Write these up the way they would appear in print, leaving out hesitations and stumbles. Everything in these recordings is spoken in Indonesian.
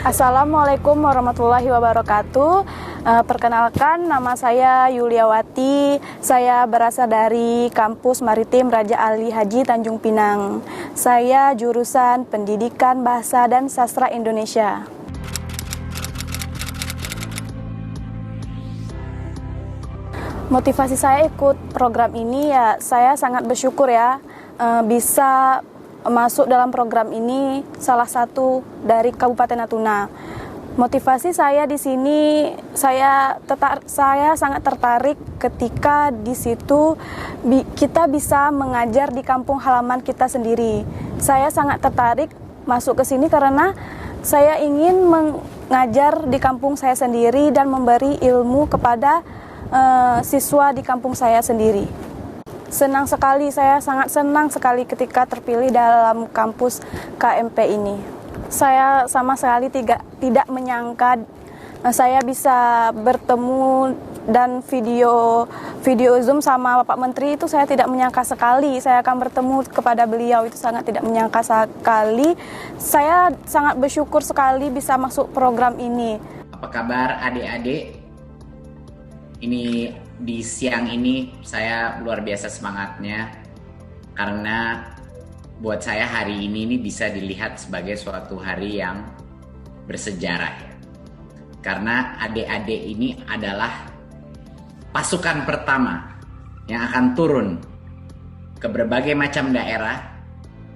Assalamualaikum warahmatullahi wabarakatuh. Perkenalkan, nama saya Yuliawati. Saya berasal dari Kampus Maritim Raja Ali Haji Tanjung Pinang. Saya jurusan Pendidikan Bahasa dan Sastra Indonesia. Motivasi saya ikut program ini ya, saya sangat bersyukur ya bisa masuk dalam program ini, salah satu dari Kabupaten Natuna. Motivasi saya di sini, saya sangat tertarik ketika di situ kita bisa mengajar di kampung halaman kita sendiri. Saya sangat tertarik masuk ke sini karena saya ingin mengajar di kampung saya sendiri dan memberi ilmu kepada siswa di kampung saya sendiri. Senang sekali, saya sangat senang sekali ketika terpilih dalam kampus KMP ini. Saya sama sekali tidak menyangka saya bisa bertemu dan video Zoom sama Bapak Menteri itu saya tidak menyangka sekali. Saya akan bertemu kepada beliau itu sangat tidak menyangka sekali. Saya sangat bersyukur sekali bisa masuk program ini. Apa kabar adik-adik? Ini di siang ini saya luar biasa semangatnya karena buat saya hari ini bisa dilihat sebagai suatu hari yang bersejarah ya. Karena adik-adik ini adalah pasukan pertama yang akan turun ke berbagai macam daerah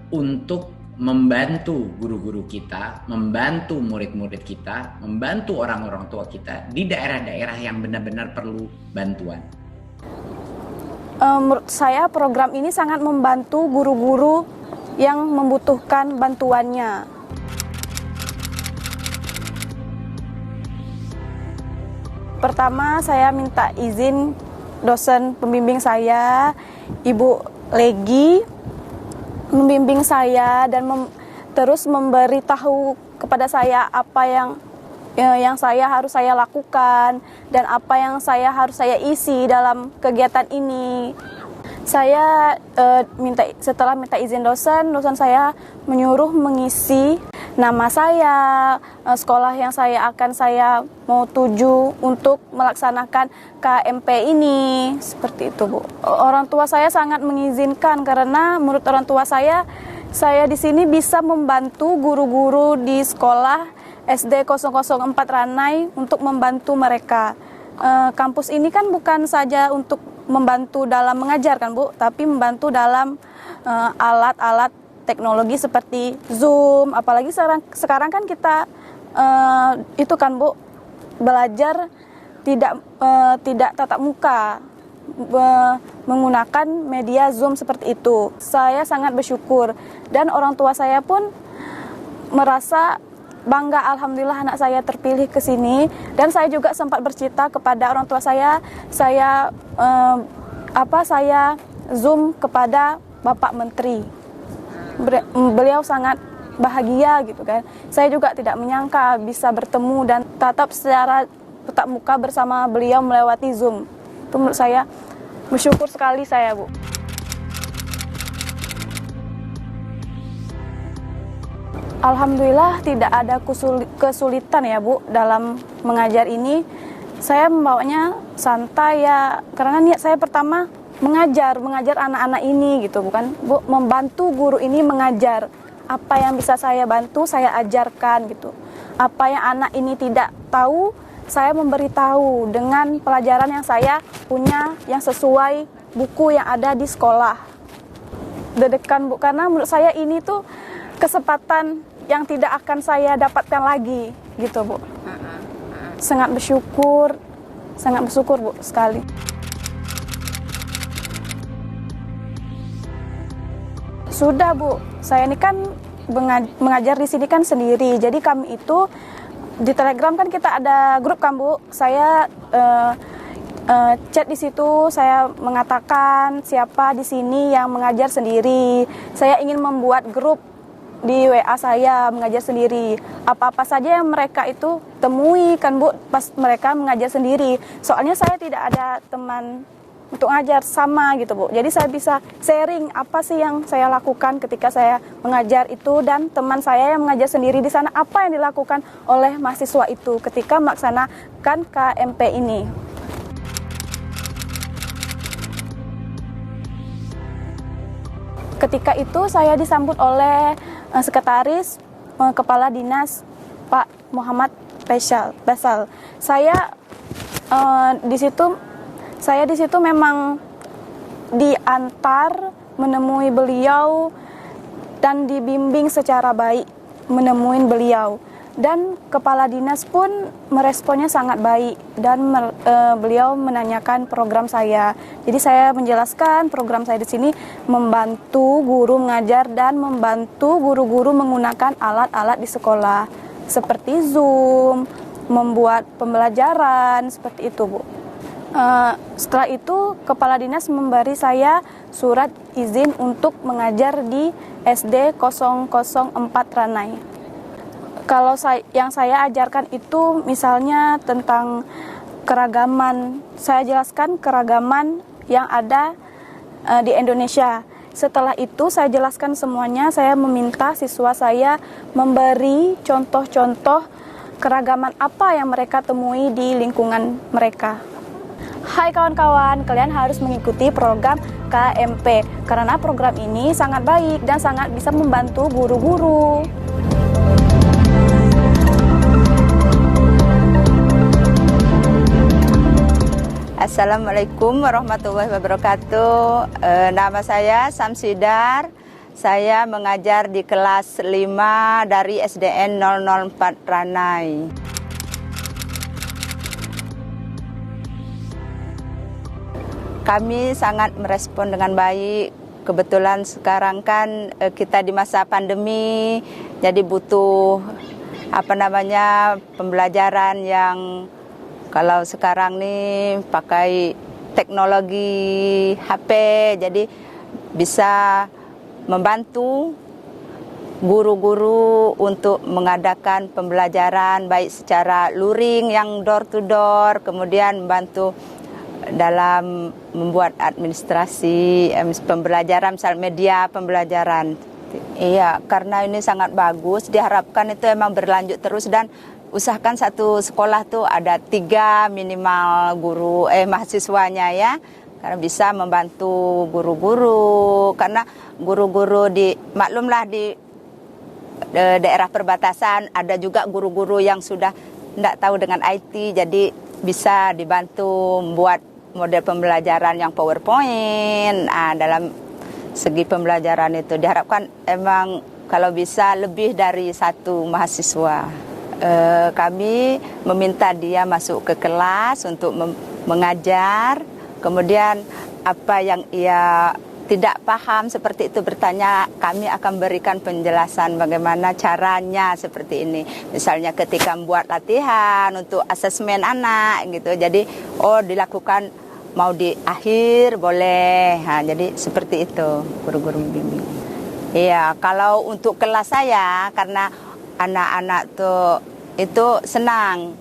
untuk membantu guru-guru kita, membantu murid-murid kita, membantu orang-orang tua kita di daerah-daerah yang benar-benar perlu bantuan. Menurut saya program ini sangat membantu guru-guru yang membutuhkan bantuannya. Pertama, saya minta izin dosen pembimbing saya, Ibu Legi, membimbing saya dan terus memberitahu kepada saya apa yang harus saya lakukan dan apa yang harus saya isi dalam kegiatan ini. Saya setelah minta izin dosen saya menyuruh mengisi nama saya, sekolah yang saya mau tuju untuk melaksanakan KMP ini, seperti itu Bu. Orang tua saya sangat mengizinkan karena menurut orang tua saya di sini bisa membantu guru-guru di sekolah SD 004 Ranai untuk membantu mereka. Kampus ini kan bukan saja untuk membantu dalam mengajar kan Bu, tapi membantu dalam alat-alat teknologi seperti Zoom, apalagi sekarang kan kita itu kan Bu, belajar tidak tatap muka, menggunakan media Zoom seperti itu. Saya sangat bersyukur dan orang tua saya pun merasa bangga, alhamdulillah anak saya terpilih ke sini. Dan saya juga sempat bercerita kepada orang tua saya Zoom kepada Bapak Menteri. Beliau sangat bahagia gitu kan. Saya juga tidak menyangka bisa bertemu dan tatap muka bersama beliau melewati Zoom. Itu menurut saya bersyukur sekali saya Bu. Alhamdulillah tidak ada kesulitan ya Bu dalam mengajar ini. Saya membawanya santai ya, karena niat saya pertama mengajar anak-anak ini gitu, bukan Bu, membantu guru ini mengajar. Apa yang bisa saya bantu, saya ajarkan gitu. Apa yang anak ini tidak tahu, saya memberitahu dengan pelajaran yang saya punya yang sesuai buku yang ada di sekolah. Dedekan Bu, karena menurut saya ini tuh kesempatan yang tidak akan saya dapatkan lagi gitu Bu. Sangat bersyukur Bu sekali. Sudah Bu, saya ini kan mengajar di sini kan sendiri. Jadi kami itu di Telegram kan kita ada grup kan Bu. Saya chat di situ, saya mengatakan siapa di sini yang mengajar sendiri. Saya ingin membuat grup di WA saya mengajar sendiri. Apa-apa saja yang mereka itu temui kan Bu pas mereka mengajar sendiri. Soalnya saya tidak ada teman untuk ngajar sama gitu Bu. Jadi saya bisa sharing apa sih yang saya lakukan ketika saya mengajar itu, dan teman saya yang mengajar sendiri di sana apa yang dilakukan oleh mahasiswa itu ketika melaksanakan KMP ini. Ketika itu saya disambut oleh sekretaris kepala dinas Pak Muhammad Basal. Saya di situ memang diantar menemui beliau dan dibimbing secara baik menemui beliau, dan kepala dinas pun meresponnya sangat baik dan beliau menanyakan program saya. Jadi saya menjelaskan program saya di sini membantu guru mengajar dan membantu guru-guru menggunakan alat-alat di sekolah seperti Zoom, membuat pembelajaran seperti itu Bu. Setelah itu kepala dinas memberi saya surat izin untuk mengajar di SD 004 Ranai. Kalau yang saya ajarkan itu misalnya tentang keragaman, saya jelaskan keragaman yang ada di Indonesia. Setelah itu saya jelaskan semuanya, saya meminta siswa saya memberi contoh-contoh keragaman apa yang mereka temui di lingkungan mereka. Hai kawan-kawan, kalian harus mengikuti program KMP karena program ini sangat baik dan sangat bisa membantu guru-guru. Assalamualaikum warahmatullahi wabarakatuh. Nama saya Samsidar. Saya mengajar di kelas 5 dari SDN 004 Ranai. Kami sangat merespon dengan baik. Kebetulan sekarang kan kita di masa pandemi, jadi butuh pembelajaran yang kalau sekarang nih pakai teknologi HP, jadi bisa membantu guru-guru untuk mengadakan pembelajaran baik secara luring yang door to door, kemudian membantu dalam membuat administrasi pembelajaran, misal media pembelajaran. Iya, karena ini sangat bagus, diharapkan itu emang berlanjut terus dan usahakan satu sekolah tuh ada 3 minimal guru mahasiswanya ya, karena bisa membantu guru-guru, karena guru-guru maklumlah di daerah perbatasan ada juga guru-guru yang sudah tidak tahu dengan IT, jadi bisa dibantu membuat model pembelajaran yang PowerPoint. Dalam segi pembelajaran itu diharapkan emang kalau bisa lebih dari 1 mahasiswa. Kami meminta dia masuk ke kelas untuk mengajar, kemudian apa yang ia tidak paham seperti itu bertanya, kami akan berikan penjelasan bagaimana caranya seperti ini. Misalnya ketika membuat latihan untuk asesmen anak gitu, jadi dilakukan mau di akhir boleh. Jadi seperti itu guru-guru membimbing. Iya, kalau untuk kelas saya karena anak-anak tuh itu senang,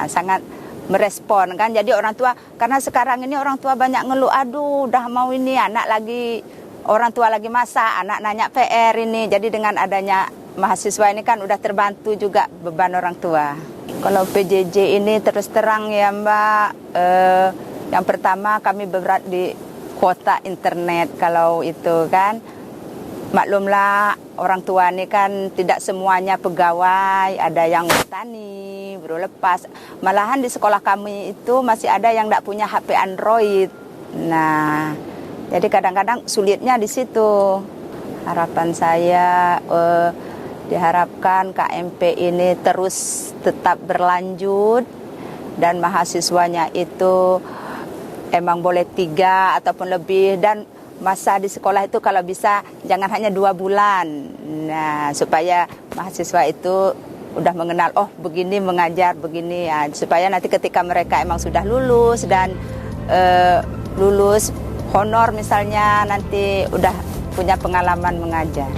sangat merespon kan, jadi orang tua, karena sekarang ini orang tua banyak ngeluh, aduh udah mau ini anak lagi, orang tua lagi masak, anak nanya PR ini, jadi dengan adanya mahasiswa ini kan udah terbantu juga beban orang tua. Kalau PJJ ini terus terang ya Mbak, yang pertama kami berat di kuota internet, kalau itu kan maklumlah orang tua ini kan tidak semuanya pegawai, ada yang petani, baru lepas. Malahan di sekolah kami itu masih ada yang tidak punya HP Android. Nah, jadi kadang-kadang sulitnya di situ. Harapan saya diharapkan KMP ini terus tetap berlanjut dan mahasiswanya itu emang boleh 3 ataupun lebih, dan masa di sekolah itu kalau bisa jangan hanya 2 bulan. Nah, supaya mahasiswa itu udah mengenal, begini mengajar, begini ya, supaya nanti ketika mereka emang sudah lulus dan lulus honor misalnya, nanti udah punya pengalaman mengajar.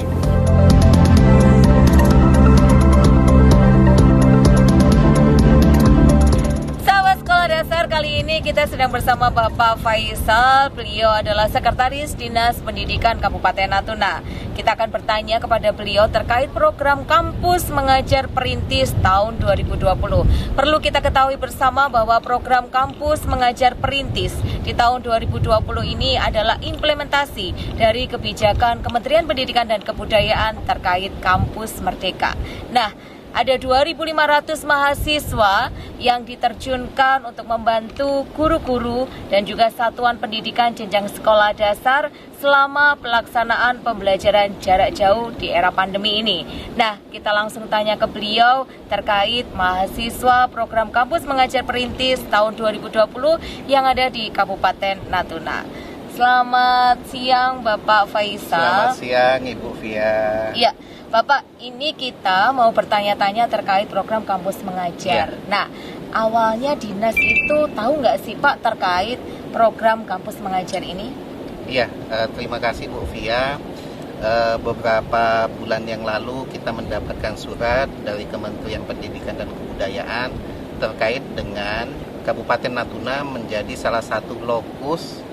Sahabat Sekolah Dasar, kali kali ini kita sedang bersama Bapak Faisal. Beliau adalah Sekretaris Dinas Pendidikan Kabupaten Natuna. Kita akan bertanya kepada beliau terkait program Kampus Mengajar Perintis tahun 2020. Perlu kita ketahui bersama bahwa program Kampus Mengajar Perintis di tahun 2020 ini adalah implementasi dari kebijakan Kementerian Pendidikan dan Kebudayaan terkait Kampus Merdeka. Nah, ada 2.500 mahasiswa yang diterjunkan untuk membantu guru-guru dan juga satuan pendidikan jenjang sekolah dasar selama pelaksanaan pembelajaran jarak jauh di era pandemi ini. Nah, kita langsung tanya ke beliau terkait mahasiswa program Kampus Mengajar Perintis tahun 2020 yang ada di Kabupaten Natuna. Selamat siang Bapak Faisal. Selamat siang Ibu Via. Iya, Bapak, ini kita mau bertanya-tanya terkait program Kampus Mengajar. Ya. Nah, awalnya dinas itu tahu nggak sih Pak terkait program Kampus Mengajar ini? Iya, terima kasih Bu Via. Beberapa bulan yang lalu kita mendapatkan surat dari Kementerian Pendidikan dan Kebudayaan terkait dengan Kabupaten Natuna menjadi salah satu lokus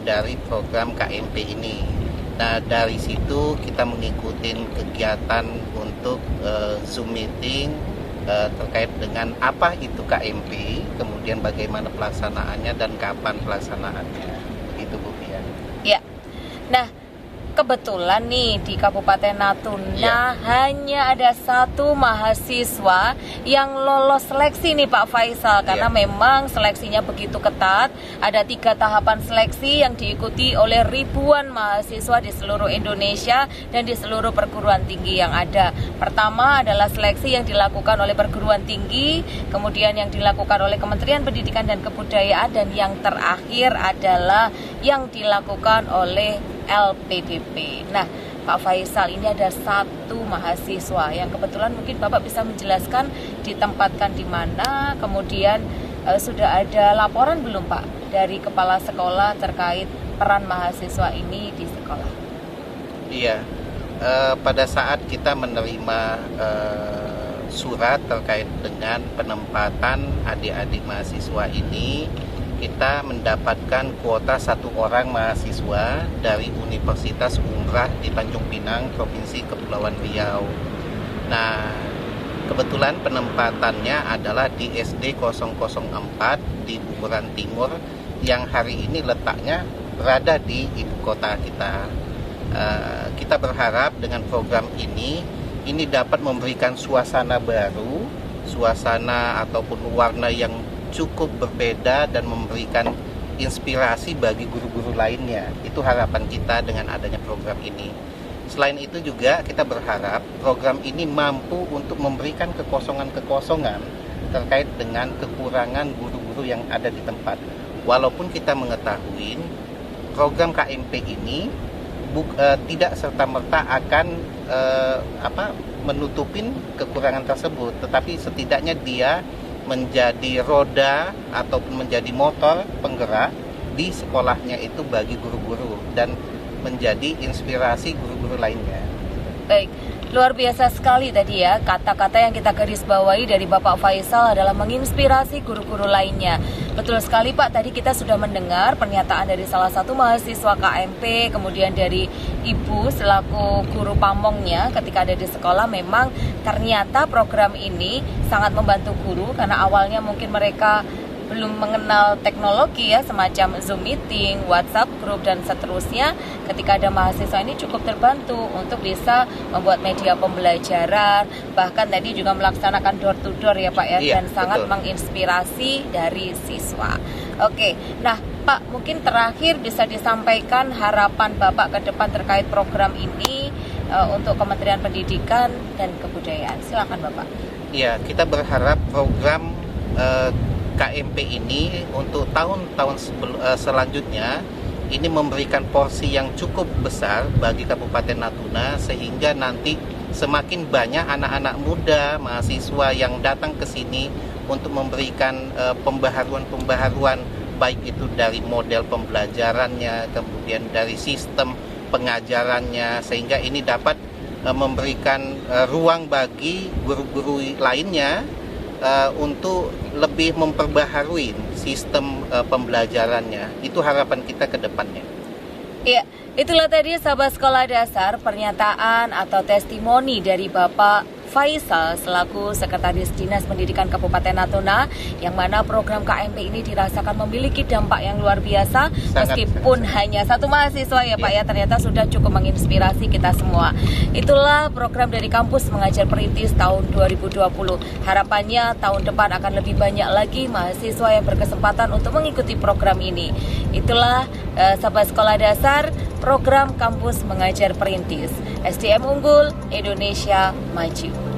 dari program KMP ini. Nah, dari situ kita mengikuti kegiatan untuk Zoom meeting terkait dengan apa itu KMP, kemudian bagaimana pelaksanaannya dan kapan pelaksanaannya. Begitu Bu Fia. Ya. Nah, kebetulan nih di Kabupaten Natuna Ya. hanya ada satu mahasiswa yang lolos seleksi nih Pak Faisal, karena Ya. memang seleksinya begitu ketat. Ada 3 tahapan seleksi yang diikuti oleh ribuan mahasiswa di seluruh Indonesia dan di seluruh perguruan tinggi yang ada. Pertama adalah seleksi yang dilakukan oleh perguruan tinggi, kemudian yang dilakukan oleh Kementerian Pendidikan dan Kebudayaan, dan yang terakhir adalah yang dilakukan oleh LPDP. Nah, Pak Faisal, ini ada satu mahasiswa yang kebetulan mungkin Bapak bisa menjelaskan ditempatkan di mana, kemudian sudah ada laporan belum Pak dari kepala sekolah terkait peran mahasiswa ini di sekolah? Iya, pada saat kita menerima surat terkait dengan penempatan adik-adik mahasiswa ini, kita mendapatkan kuota 1 orang mahasiswa dari Universitas Umrah di Tanjung Pinang, Provinsi Kepulauan Riau. Nah, kebetulan penempatannya adalah di SD 004 di Buburan Timur yang hari ini letaknya berada di ibu kota kita. Kita berharap dengan program ini dapat memberikan suasana baru, suasana ataupun warna yang cukup berbeda dan memberikan inspirasi bagi guru-guru lainnya. Itu harapan kita dengan adanya program ini. Selain itu juga kita berharap program ini mampu untuk memberikan kekosongan-kekosongan terkait dengan kekurangan guru-guru yang ada di tempat. Walaupun kita mengetahui program KMP ini tidak serta-merta akan menutupin kekurangan tersebut, tetapi setidaknya dia menjadi roda ataupun menjadi motor penggerak di sekolahnya itu bagi guru-guru dan menjadi inspirasi guru-guru lainnya. Baik, luar biasa sekali tadi ya, kata-kata yang kita garis bawahi dari Bapak Faisal adalah menginspirasi guru-guru lainnya. Betul sekali Pak, tadi kita sudah mendengar pernyataan dari salah satu mahasiswa KMP, kemudian dari Ibu selaku guru pamongnya ketika ada di sekolah. Memang ternyata program ini sangat membantu guru karena awalnya mungkin mereka belum mengenal teknologi ya, semacam Zoom meeting, WhatsApp group dan seterusnya. Ketika ada mahasiswa ini cukup terbantu untuk bisa membuat media pembelajaran, bahkan tadi juga melaksanakan door to door ya Pak ya, Iya, dan sangat betul. menginspirasi dari siswa. Oke, nah Pak, mungkin terakhir bisa disampaikan harapan Bapak ke depan terkait program ini untuk Kementerian Pendidikan dan Kebudayaan. Silakan Bapak. Iya, kita berharap program KMP ini untuk tahun-tahun selanjutnya ini memberikan porsi yang cukup besar bagi Kabupaten Natuna, sehingga nanti semakin banyak anak-anak muda, mahasiswa yang datang ke sini untuk memberikan pembaharuan baik itu dari model pembelajarannya, kemudian dari sistem pengajarannya, sehingga ini dapat memberikan ruang bagi guru-guru lainnya untuk lebih memperbaharui sistem pembelajarannya. Itu harapan kita ke depannya. Iya, itulah tadi sahabat sekolah dasar pernyataan atau testimoni dari Bapak Faisal selaku Sekretaris Dinas Pendidikan Kabupaten Natuna, yang mana program KMP ini dirasakan memiliki dampak yang luar biasa. Meskipun hanya satu mahasiswa ya Pak ya, ternyata sudah cukup menginspirasi kita semua. Itulah program dari Kampus Mengajar Perintis tahun 2020. Harapannya tahun depan akan lebih banyak lagi mahasiswa yang berkesempatan untuk mengikuti program ini. Itulah sahabat sekolah dasar, program Kampus Mengajar Perintis. SDM unggul, Indonesia maju.